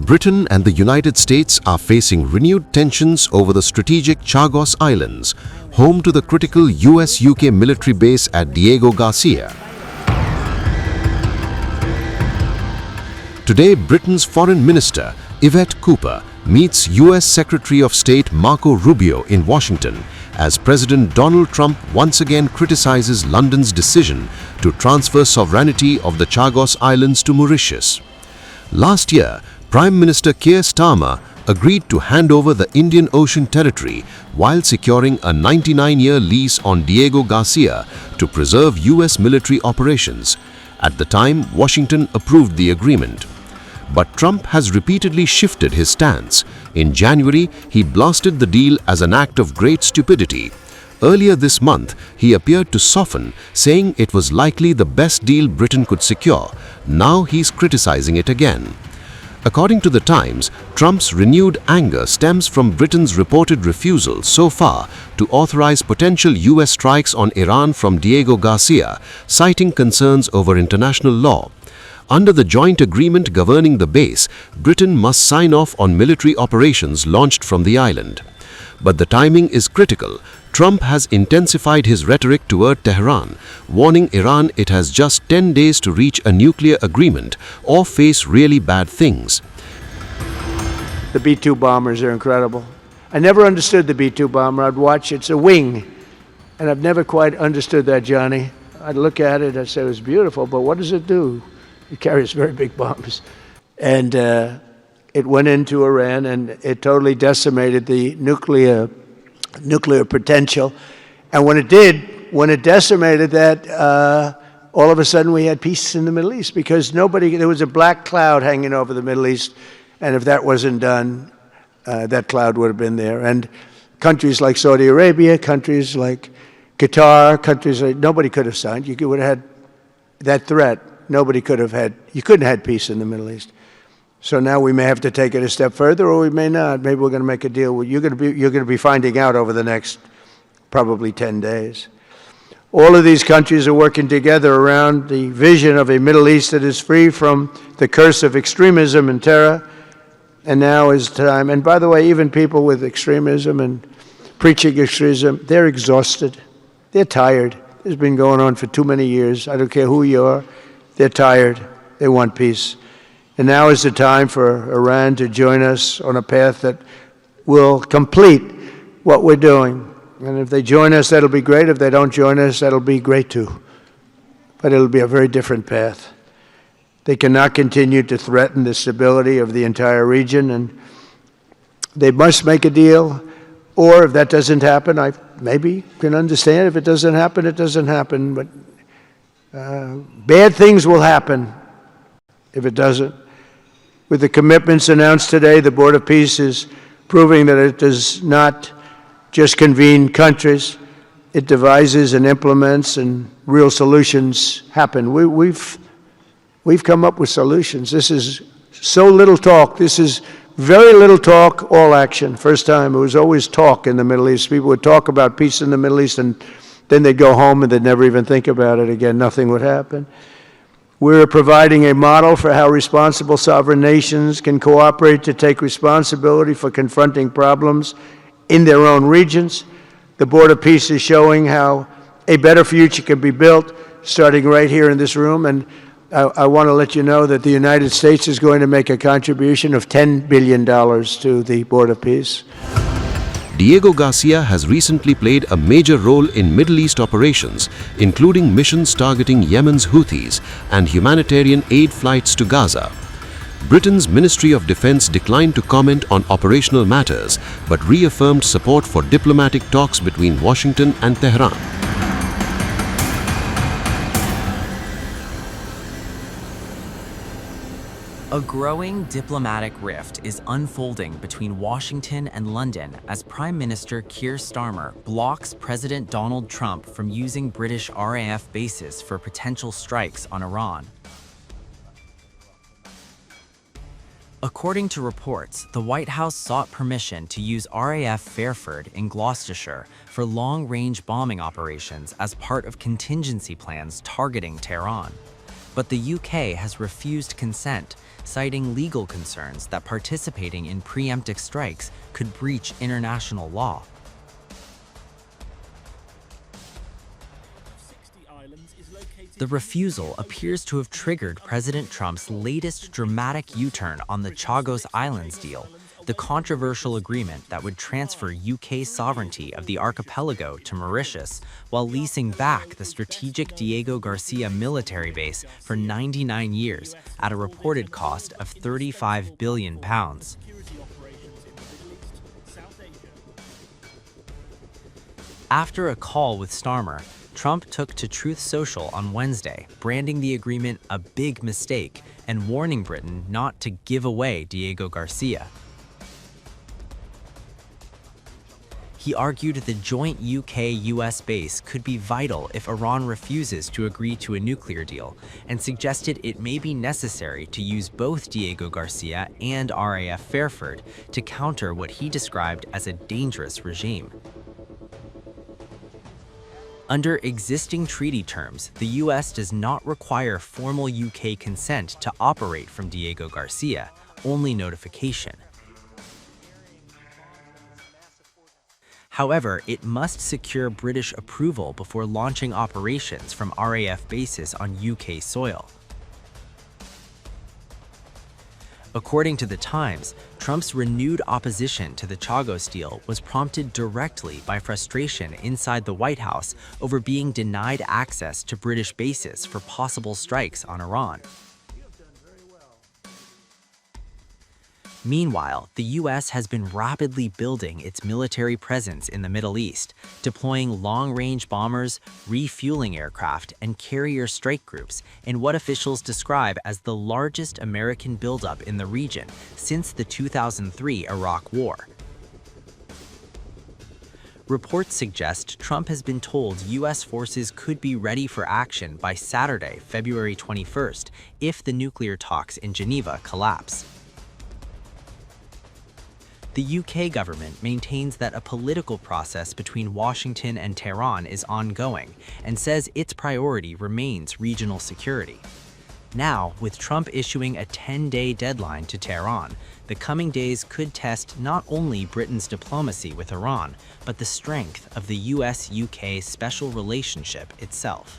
Britain and the United States are facing renewed tensions over the strategic Chagos Islands, home to the critical US-UK military base at Diego Garcia. Today, Britain's Foreign Minister Yvette Cooper meets US Secretary of State Marco Rubio in Washington as President Donald Trump once again criticizes London's decision to transfer sovereignty of the Chagos Islands to Mauritius. Last year, Prime Minister Keir Starmer agreed to hand over the Indian Ocean Territory while securing a 99-year lease on Diego Garcia to preserve US military operations. At the time, Washington approved the agreement. But Trump has repeatedly shifted his stance. In January, he blasted the deal as an act of great stupidity. Earlier this month, he appeared to soften, saying it was likely the best deal Britain could secure. Now he's criticizing it again. According to The Times, Trump's renewed anger stems from Britain's reported refusal so far to authorize potential US strikes on Iran from Diego Garcia, citing concerns over international law. Under the joint agreement governing the base, Britain must sign off on military operations launched from the island. But the timing is critical. Trump has intensified his rhetoric toward Tehran, warning Iran it has just 10 days to reach a nuclear agreement or face really bad things. The B-2 bombers are incredible. I never understood the B-2 bomber. I'd watch, it's a wing, and I've never quite understood that, Johnny. I'd look at it, I'd say it was beautiful, but what does it do? It carries very big bombs. And it went into Iran, and it totally decimated the nuclear potential. And when it decimated that, all of a sudden we had peace in the Middle East because there was a black cloud hanging over the Middle East. And if that wasn't done, that cloud would have been there. And countries like Saudi Arabia, countries like Qatar, nobody could have signed. You would have had that threat. You couldn't have had peace in the Middle East. So now we may have to take it a step further, or we may not. Maybe we're going to make a deal. You're going to be finding out over the next probably 10 days. All of these countries are working together around the vision of a Middle East that is free from the curse of extremism and terror. And now is time. And by the way, even people with extremism and preaching extremism, they're exhausted. They're tired. It's been going on for too many years. I don't care who you are. They're tired. They want peace. And now is the time for Iran to join us on a path that will complete what we're doing. And if they join us, that'll be great. If they don't join us, that'll be great too. But it'll be a very different path. They cannot continue to threaten the stability of the entire region, and they must make a deal. Or if that doesn't happen, I maybe can understand. If it doesn't happen, it doesn't happen. But bad things will happen if it doesn't. With the commitments announced today, the Board of Peace is proving that it does not just convene countries, it devises and implements, and real solutions happen. We've come up with solutions. This is so little talk. This is very little talk, all action. First time, it was always talk in the Middle East. People would talk about peace in the Middle East, and then they'd go home and they'd never even think about it again. Nothing would happen. We're providing a model for how responsible sovereign nations can cooperate to take responsibility for confronting problems in their own regions. The Board of Peace is showing how a better future can be built, starting right here in this room. And I want to let you know that the United States is going to make a contribution of $10 billion to the Board of Peace. Diego Garcia has recently played a major role in Middle East operations, including missions targeting Yemen's Houthis and humanitarian aid flights to Gaza. Britain's Ministry of Defense declined to comment on operational matters, but reaffirmed support for diplomatic talks between Washington and Tehran. A growing diplomatic rift is unfolding between Washington and London as Prime Minister Keir Starmer blocks President Donald Trump from using British RAF bases for potential strikes on Iran. According to reports, the White House sought permission to use RAF Fairford in Gloucestershire for long-range bombing operations as part of contingency plans targeting Tehran. But the UK has refused consent, citing legal concerns that participating in preemptive strikes could breach international law. The refusal appears to have triggered President Trump's latest dramatic U-turn on the Chagos Islands deal, the controversial agreement that would transfer UK sovereignty of the archipelago to Mauritius while leasing back the strategic Diego Garcia military base for 99 years at a reported cost of £35 billion. After a call with Starmer, Trump took to Truth Social on Wednesday, branding the agreement a big mistake and warning Britain not to give away Diego Garcia. He argued the joint UK-US base could be vital if Iran refuses to agree to a nuclear deal, and suggested it may be necessary to use both Diego Garcia and RAF Fairford to counter what he described as a dangerous regime. Under existing treaty terms, the US does not require formal UK consent to operate from Diego Garcia, only notification. However, it must secure British approval before launching operations from RAF bases on UK soil. According to The Times, Trump's renewed opposition to the Chagos deal was prompted directly by frustration inside the White House over being denied access to British bases for possible strikes on Iran. Meanwhile, the US has been rapidly building its military presence in the Middle East, deploying long-range bombers, refueling aircraft, and carrier strike groups in what officials describe as the largest American buildup in the region since the 2003 Iraq War. Reports suggest Trump has been told US forces could be ready for action by Saturday, February 21st, if the nuclear talks in Geneva collapse. The UK government maintains that a political process between Washington and Tehran is ongoing and says its priority remains regional security. Now, with Trump issuing a 10-day deadline to Tehran, the coming days could test not only Britain's diplomacy with Iran, but the strength of the US-UK special relationship itself.